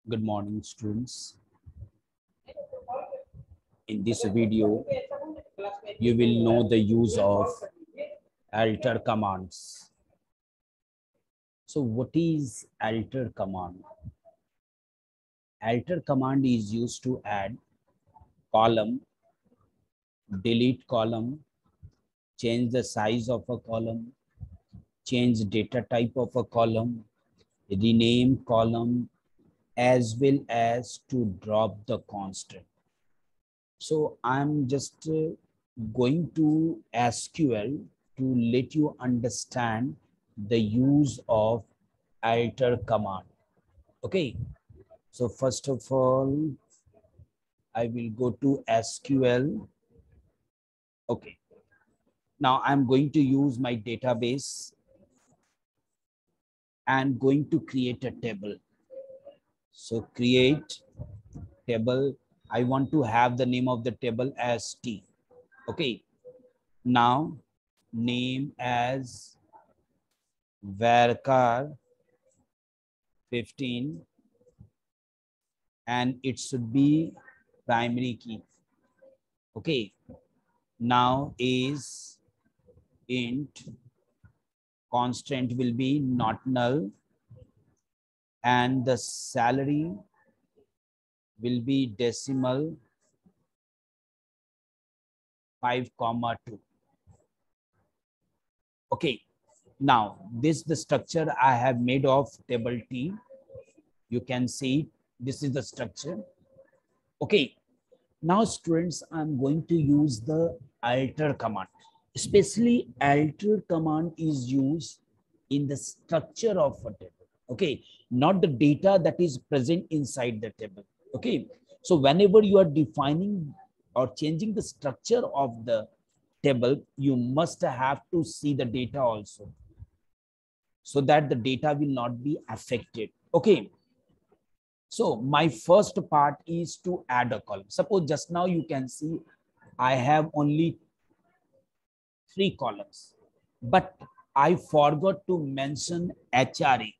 Good morning, students. In this video, you will know the use of alter commands. So what is alter command? Alter command is used to add column, delete column, change the size of a column, change data type of a column, rename column, as well as to drop the constant. So I'm just going to SQL to let you understand the use of alter command. Okay. So first of all, I will go to SQL. Okay. Now I'm going to use my database and going to create a table. So create table. I want to have the name of the table as T. Okay. Now name as varchar 15 and it should be primary key. Okay. Now is int, constant will be not null, and the salary will be decimal 5,2. Okay. Now this the structure I have made of table T. You can see this is the structure. Okay. Now students, I'm going to use the alter command. Especially alter command is used in the structure of a table. Okay. Not the data that is present inside the table. Okay. So whenever you are defining or changing the structure of the table, you must have to see the data also, so that the data will not be affected. Okay. So my first part is to add a column. Suppose just now you can see I have only 3 columns, but I forgot to mention HRA.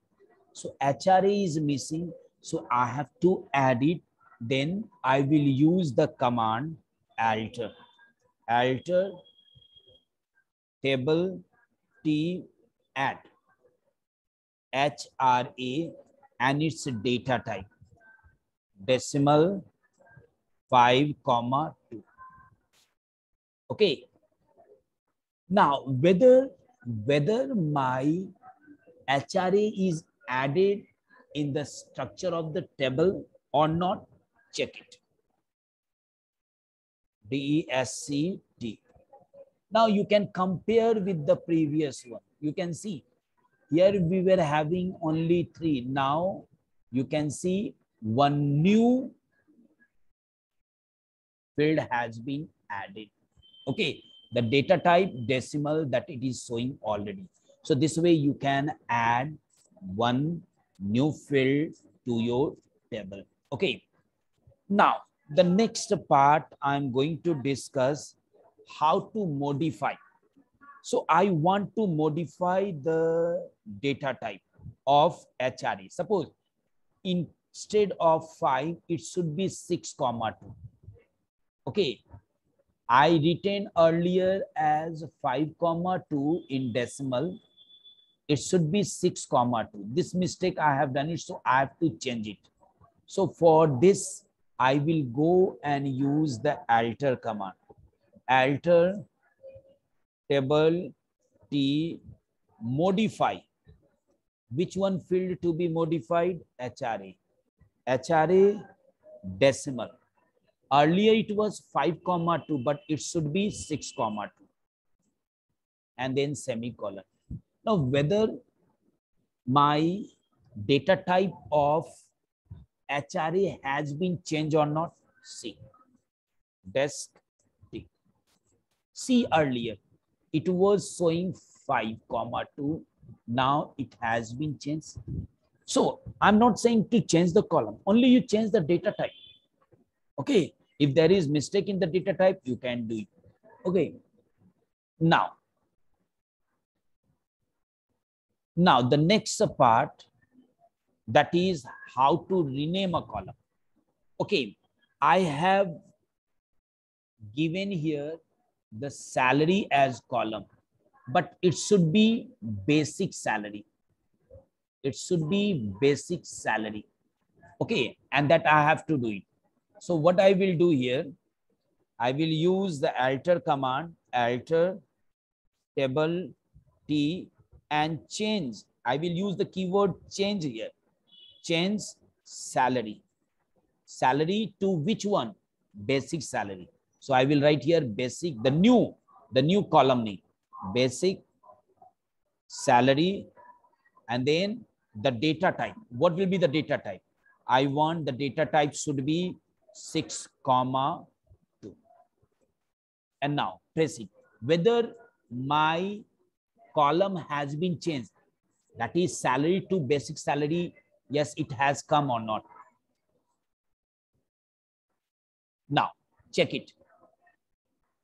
So HRA is missing. So I have to add it. Then I will use the command alter. Alter table T add HRA and its data type decimal 5,2. Okay. Now whether my HRA is added in the structure of the table or not, check it. DESCT. Now you can compare with the previous one. You can see here we were having only 3. Now you can see one new field has been added. Okay, the data type decimal that it is showing already. So this way you can add one new field to your table. Okay, now the next part I'm going to discuss how to modify. So I want to modify the data type of HRA. Suppose instead of 5 it should be 6,2. Okay, I written earlier as 5,2 in decimal. It should be 6,2. This mistake I have done it, so I have to change it. So for this, I will go and use the alter command. Alter table T modify. Which one field to be modified? HRA. HRA decimal. Earlier it was 5,2, but it should be 6,2. And then semicolon. Now, whether my data type of HRA has been changed or not, see. Desk T. See earlier, it was showing 5,2. Now it has been changed. So I'm not saying to change the column, only you change the data type. Okay. If there is mistake in the data type, you can do it. Okay. Now the next part, that is how to rename a column. Okay, I have given here the salary as column, but it should be basic salary. It should be basic salary. Okay, and that I have to do it. So what I will do here, I will use the alter command, alter table T, and change. I will use the keyword change here. Change salary. Salary to which one? Basic salary. So I will write here basic, the new column name, basic salary, and then the data type. What will be the data type? I want the data type should be 6, 2. And now press it. Whether my column has been changed, that is salary to basic salary, yes, it has come or not. Now check it.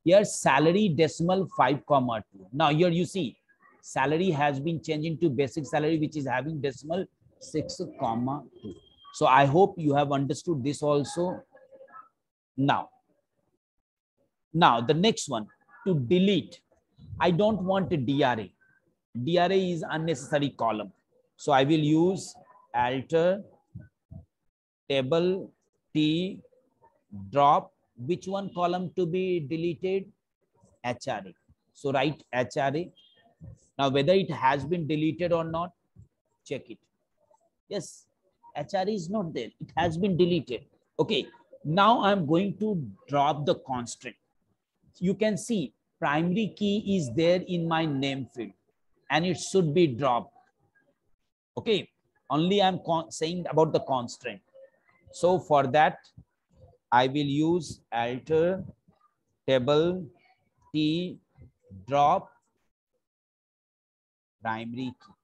Here salary decimal 5, 2. Now here you see salary has been changed into basic salary, which is having decimal 6, 2. So I hope you have understood this also. Now the next one, to delete. I don't want a DRA. DRA is unnecessary column. So I will use alter table T drop. Which one column to be deleted? HRA. So write HRA. Now whether it has been deleted or not, check it. Yes, HRA is not there. It has been deleted. Okay. Now I'm going to drop the constraint. You can see primary key is there in my name field and it should be dropped. Okay. Only I'm saying about the constraint. So for that, I will use alter table T drop primary key.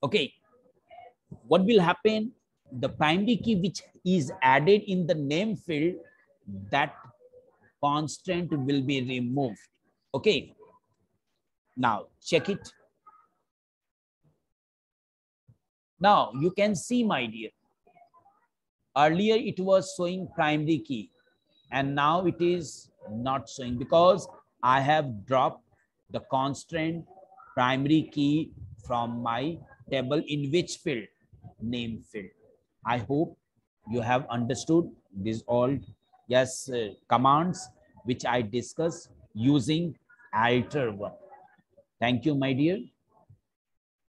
Okay. What will happen? The primary key which is added in the name field, that constraint will be removed. Okay. Now check it. Now you can see, my dear, earlier it was showing primary key and now it is not showing because I have dropped the constraint primary key from my table. In which field? Name field. I hope you have understood these all commands which I discussed using alter one. Thank you, my dear.